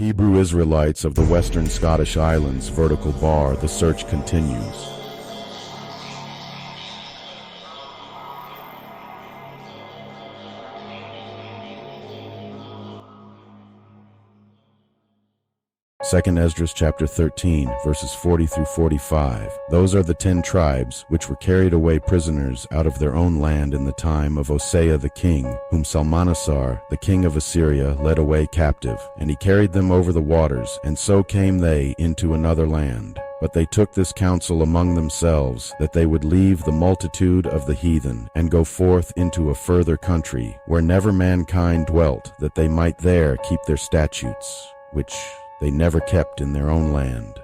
Hebrew Israelites of the Western Scottish Islands, vertical bar, the search continues. Second Esdras chapter 13, verses 40 through 45. Those are the 10 tribes which were carried away prisoners out of their own land in the time of Hosea the king, whom Salmanasar, the king of Assyria, led away captive. And he carried them over the waters, and so came they into another land. But they took this counsel among themselves, that they would leave the multitude of the heathen, and go forth into a further country, where never mankind dwelt, that they might there keep their statutes, which they never kept in their own land.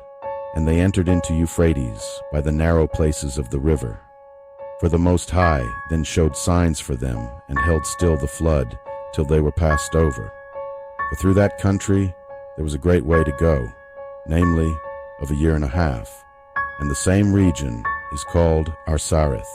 And they entered into Euphrates by the narrow places of the river. For the Most High then showed signs for them, and held still the flood, till they were passed over. For through that country there was a great way to go, namely, of 1.5 years, and the same region is called Arsareth.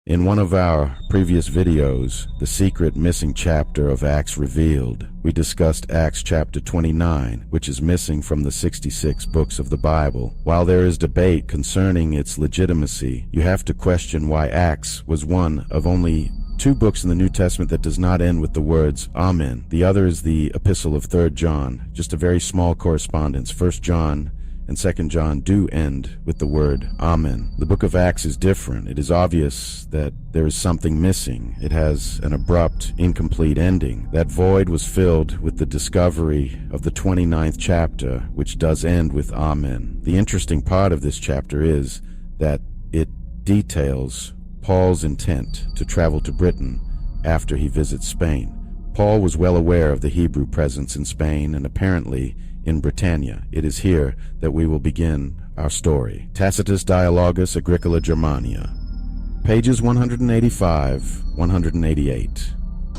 In one of our previous videos, The Secret Missing Chapter of Acts Revealed, we discussed Acts chapter 29, which is missing from the 66 books of the Bible. While there is debate concerning its legitimacy, you have to question why Acts was one of only 2 books in the New Testament that does not end with the words Amen. The other is the Epistle of 3 John, just a very small correspondence. 1 John and 2 John do end with the word Amen. The book of Acts is different. It is obvious that there is something missing. It has an abrupt, incomplete ending. That void was filled with the discovery of the 29th chapter, which does end with Amen. The interesting part of this chapter is that it details Paul's intent to travel to Britain after he visits Spain. Paul was well aware of the Hebrew presence in Spain and apparently in Britannia. It is here that we will begin our story. Tacitus Dialogus Agricola Germania, pages 185, 188.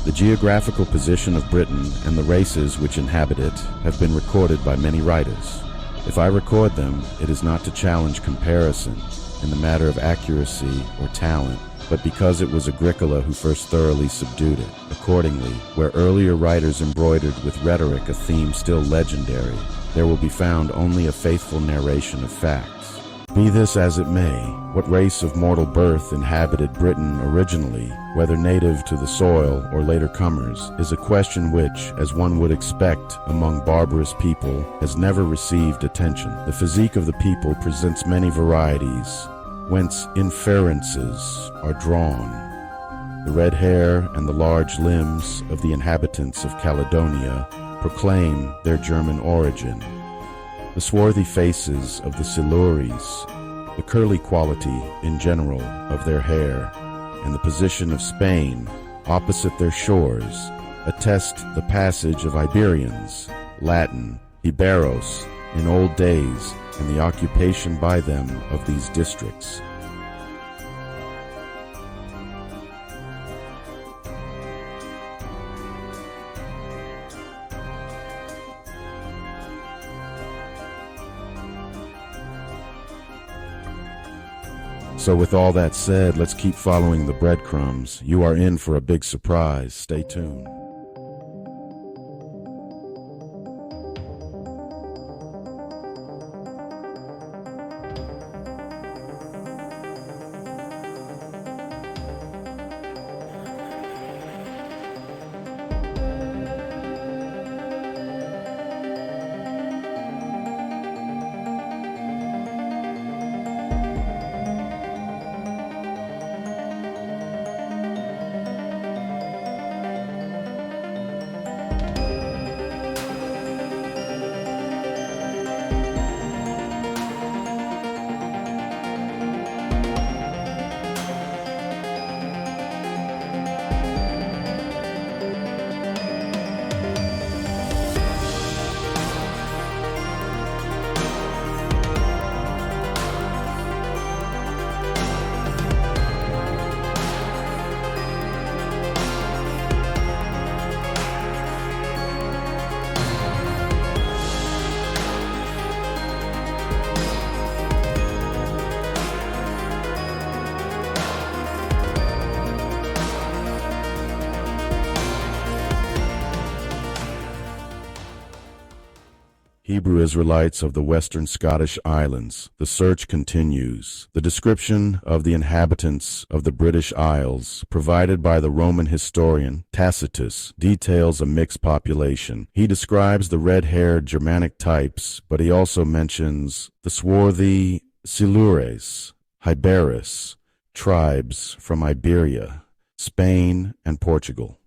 The geographical position of Britain and the races which inhabit it have been recorded by many writers. If I record them, it is not to challenge comparison in the matter of accuracy or talent, but because it was Agricola who first thoroughly subdued it. Accordingly, where earlier writers embroidered with rhetoric a theme still legendary, there will be found only a faithful narration of facts. Be this as it may, what race of mortal birth inhabited Britain originally, whether native to the soil or later comers, is a question which, as one would expect among barbarous people, has never received attention. The physique of the people presents many varieties, whence inferences are drawn. The red hair and the large limbs of the inhabitants of Caledonia proclaim their German origin. The swarthy faces of the Silures, the curly quality in general of their hair, and the position of Spain opposite their shores attest the passage of Iberians, Latin, Iberos, in old days, and the occupation by them of these districts. So with all that said, let's keep following the breadcrumbs. You are in for a big surprise. Stay tuned. Hebrew Israelites of the western Scottish Islands. The search continues. The description of the inhabitants of the British Isles, provided by the Roman historian Tacitus, details a mixed population. He describes the red-haired Germanic types, but he also mentions the swarthy Silures, Iberis, tribes from Iberia, Spain, and Portugal.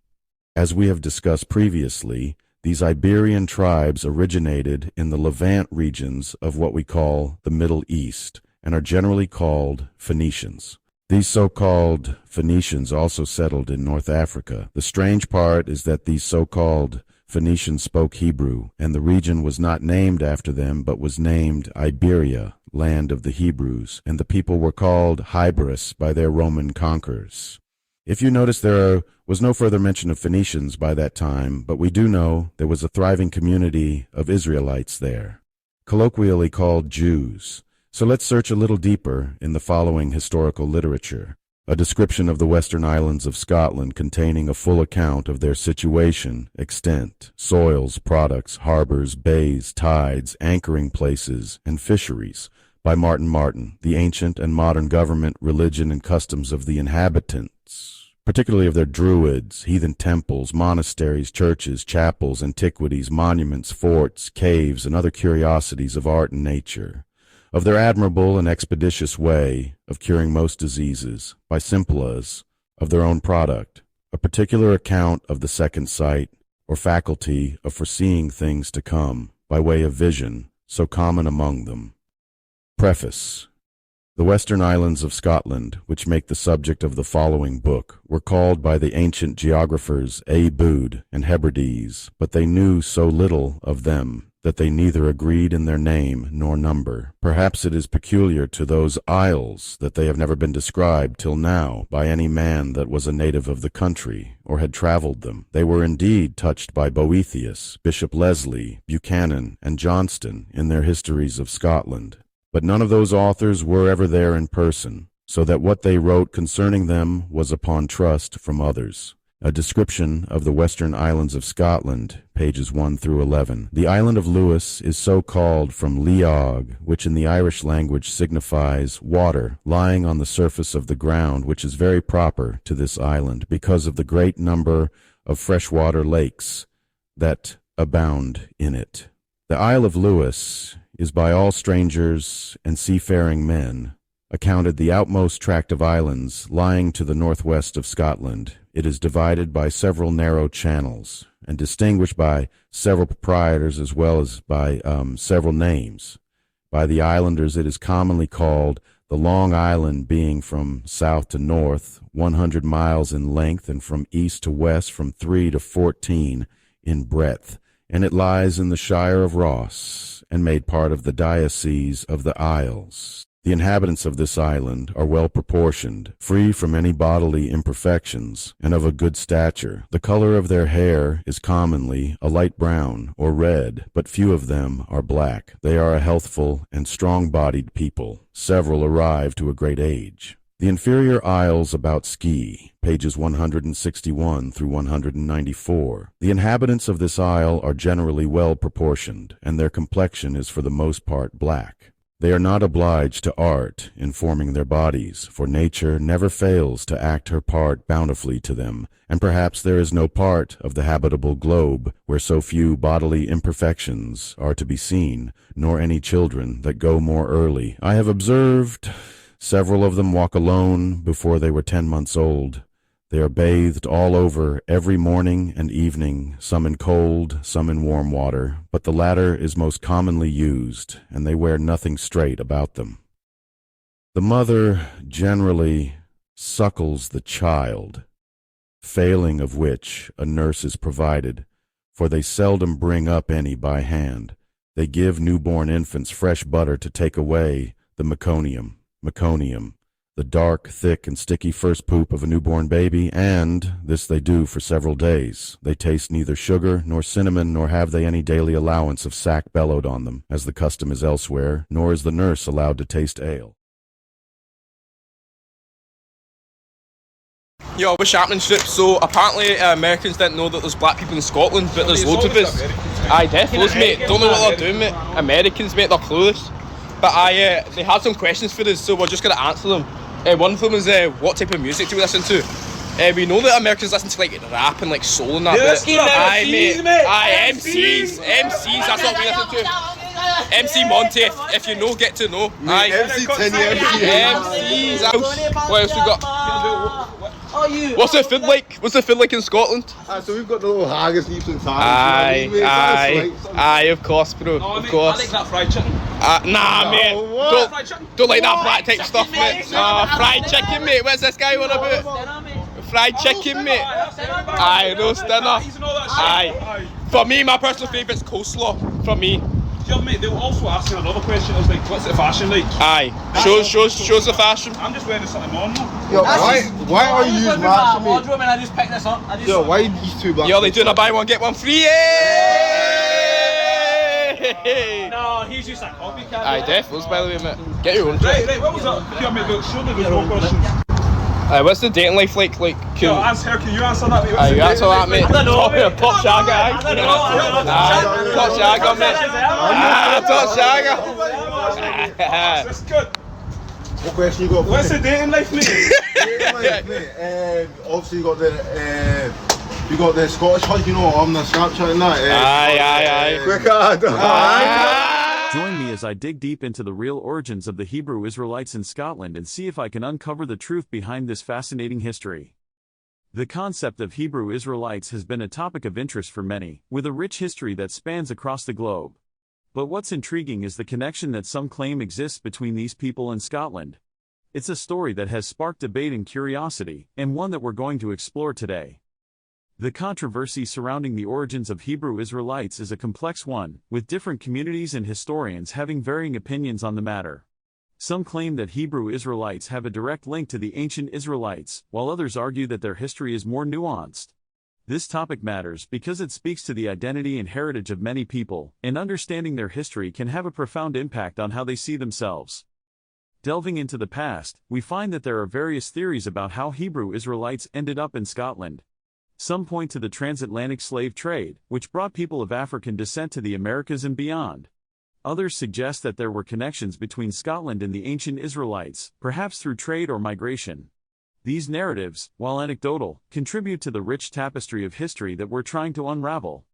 As we have discussed previously, these Iberian tribes originated in the Levant regions of what we call the Middle East and are generally called Phoenicians. These so-called Phoenicians also settled in North Africa. The strange part is that these so-called Phoenicians spoke Hebrew, and the region was not named after them but was named Iberia, land of the Hebrews, and the people were called Hybrists by their Roman conquerors. If you notice, there was no further mention of Phoenicians by that time, but we do know there was a thriving community of Israelites there, colloquially called Jews. So let's search a little deeper in the following historical literature. A description of the western islands of Scotland containing a full account of their situation, extent, soils, products, harbors, bays, tides, anchoring places, and fisheries, by Martin, The Ancient and Modern Government, Religion, and Customs of the Inhabitants, particularly of their druids, heathen temples, monasteries, churches, chapels, antiquities, monuments, forts, caves, and other curiosities of art and nature, of their admirable and expeditious way of curing most diseases, by simples, of their own product, a particular account of the second sight, or faculty of foreseeing things to come, by way of vision, so common among them. Preface. The western islands of Scotland, which make the subject of the following book, were called by the ancient geographers Bud and Hebrides, but they knew so little of them that they neither agreed in their name nor number. Perhaps it is peculiar to those isles that they have never been described till now by any man that was a native of the country or had traveled them. They were indeed touched by Boethius, Bishop Leslie, Buchanan, and Johnston in their histories of Scotland. But none of those authors were ever there in person, so that what they wrote concerning them was upon trust from others. A description of the western islands of Scotland, pages 1 through 11. The island of Lewis is so called from Leog, which in the Irish language signifies water lying on the surface of the ground, which is very proper to this island because of the great number of freshwater lakes that abound in it. The Isle of Lewis is by all strangers and seafaring men accounted the outmost tract of islands lying to the northwest of Scotland. It is divided by several narrow channels and distinguished by several proprietors as well as by several names. By the islanders it is commonly called the Long Island, being from south to north 100 miles in length and from east to west from 3 to 14 in breadth, and it lies in the Shire of Ross and made part of the Diocese of the Isles. The inhabitants of this island are well proportioned, free from any bodily imperfections, and of a good stature. The color of their hair is commonly a light brown or red, but few of them are black. They are a healthful and strong-bodied people. Several arrive to a great age. The inferior isles about Skye, pages 161 through 194. The inhabitants of this isle are generally well proportioned, and their complexion is for the most part black. They are not obliged to art in forming their bodies, for nature never fails to act her part bountifully to them, and perhaps there is no part of the habitable globe where so few bodily imperfections are to be seen, nor any children that go more early. I have observed several of them walk alone before they were 10 months old. They are bathed all over every morning and evening, some in cold, some in warm water, but the latter is most commonly used, and they wear nothing straight about them. The mother generally suckles the child, failing of which a nurse is provided, for they seldom bring up any by hand. They give newborn infants fresh butter to take away the meconium, the dark, thick, and sticky first poop of a newborn baby, and this they do for several days. They taste neither sugar nor cinnamon, nor have they any daily allowance of sack bellowed on them, as the custom is elsewhere, nor is the nurse allowed to taste ale. Yo, what's happening, Strip? So apparently Americans didn't know that there's black people in Scotland, but there's loads of us. Aye, definitely, mate. Don't know what they're doing, mate. Americans, mate, they're clueless. But they had some questions for us, so we're just gonna answer them. One of them is what type of music do we listen to? We know that Americans listen to like rap and like soul and that. Aye, mate. Aye, MCs, that's what we listen to. MC Monty, if you know, get to know. Aye. MC Tinny, MCs. What else we got? What's the food like? What's the food like in Scotland? So we've got the little haggis, heaps and tars. Aye, of course, bro. Of course. I like that fried chicken. Nah, mate. Don't like that flat type stuff, mate. Fried chicken, mate. What's this guy on about? Fried chicken, mate. Aye, roast dinner. Aye. For me, my personal favourite's coleslaw. For me. Yeah, mate, they'll also ask you another question. It's like, what's the fashion like? Aye. Shows the fashion. I'm just wearing something on now. Yo, why are you using match, mate? wardrobe and I just picked this up. Yo, why are these two black? Yo, they doing a buy one get one free. Yay! No, he's just a copycat. Aye, definitely, by the way, mate. Get your own. Right, what was that? Yeah, mate, show me the more questions. What's the dating life like? Like, cool. Yo, can you answer that, mate? Aye, you answer that, mate. I don't know, mate. Top shagger, aye. I don't know. Top shagger, mate. Top shagger. That's good. What question you got? What's the dating life, mate? Dating life, mate. Obviously you got the Scottish hug, you know, on the Snapchat and that. Aye. Quick ad. Join me as I dig deep into the real origins of the Hebrew Israelites in Scotland and see if I can uncover the truth behind this fascinating history. The concept of Hebrew Israelites has been a topic of interest for many, with a rich history that spans across the globe. But what's intriguing is the connection that some claim exists between these people and Scotland. It's a story that has sparked debate and curiosity, and one that we're going to explore today. The controversy surrounding the origins of Hebrew Israelites is a complex one, with different communities and historians having varying opinions on the matter. Some claim that Hebrew Israelites have a direct link to the ancient Israelites, while others argue that their history is more nuanced. This topic matters because it speaks to the identity and heritage of many people, and understanding their history can have a profound impact on how they see themselves. Delving into the past, we find that there are various theories about how Hebrew Israelites ended up in Scotland. Some point to the transatlantic slave trade, which brought people of African descent to the Americas and beyond. Others suggest that there were connections between Scotland and the ancient Israelites, perhaps through trade or migration. These narratives, while anecdotal, contribute to the rich tapestry of history that we're trying to unravel.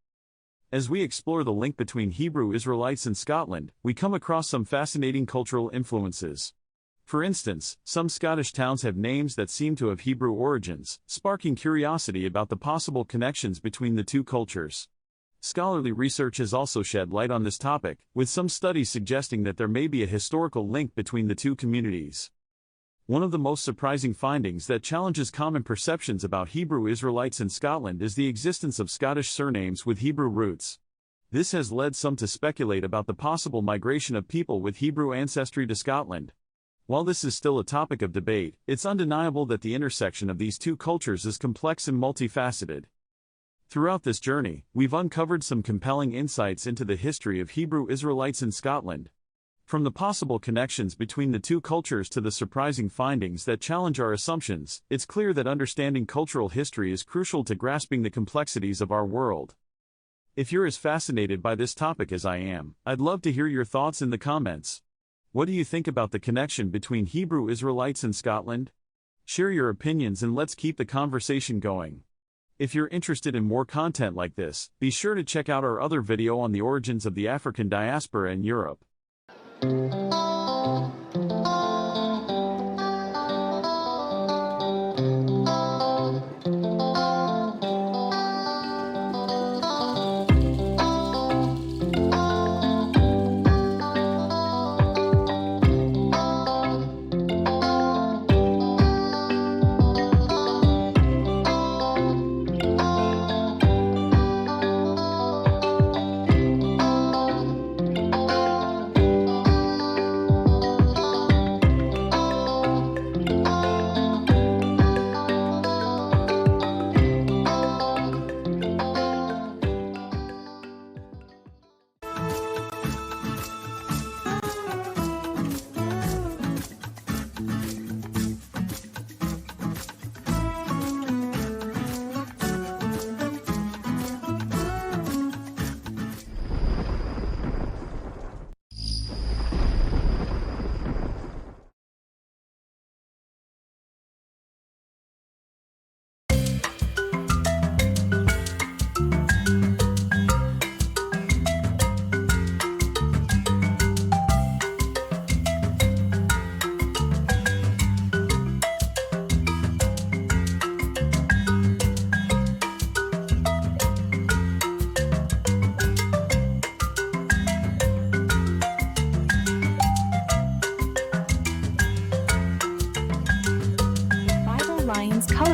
As we explore the link between Hebrew Israelites and Scotland, we come across some fascinating cultural influences. For instance, some Scottish towns have names that seem to have Hebrew origins, sparking curiosity about the possible connections between the two cultures. Scholarly research has also shed light on this topic, with some studies suggesting that there may be a historical link between the two communities. One of the most surprising findings that challenges common perceptions about Hebrew Israelites in Scotland is the existence of Scottish surnames with Hebrew roots. This has led some to speculate about the possible migration of people with Hebrew ancestry to Scotland. While this is still a topic of debate, it's undeniable that the intersection of these two cultures is complex and multifaceted. Throughout this journey, we've uncovered some compelling insights into the history of Hebrew Israelites in Scotland. From the possible connections between the two cultures to the surprising findings that challenge our assumptions, it's clear that understanding cultural history is crucial to grasping the complexities of our world. If you're as fascinated by this topic as I am, I'd love to hear your thoughts in the comments. What do you think about the connection between Hebrew Israelites and Scotland? Share your opinions and let's keep the conversation going. If you're interested in more content like this, be sure to check out our other video on the origins of the African diaspora in Europe.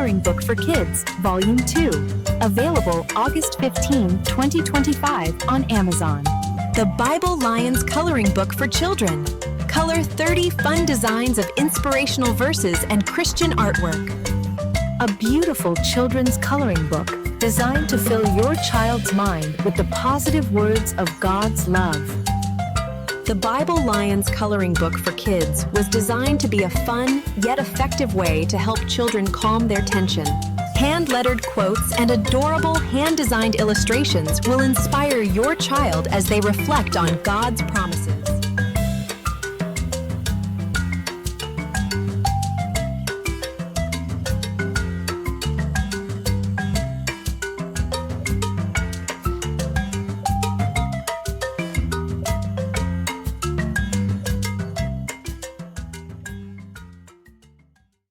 Coloring Book for Kids, Volume 2. Available August 15, 2025 on Amazon. The Bible Lions Coloring Book for Children. Color 30 fun designs of inspirational verses and Christian artwork. A beautiful children's coloring book designed to fill your child's mind with the positive words of God's love. The Bible Lions Coloring Book for Kids was designed to be a fun yet effective way to help children calm their tension. Hand-lettered quotes and adorable hand-designed illustrations will inspire your child as they reflect on God's promises.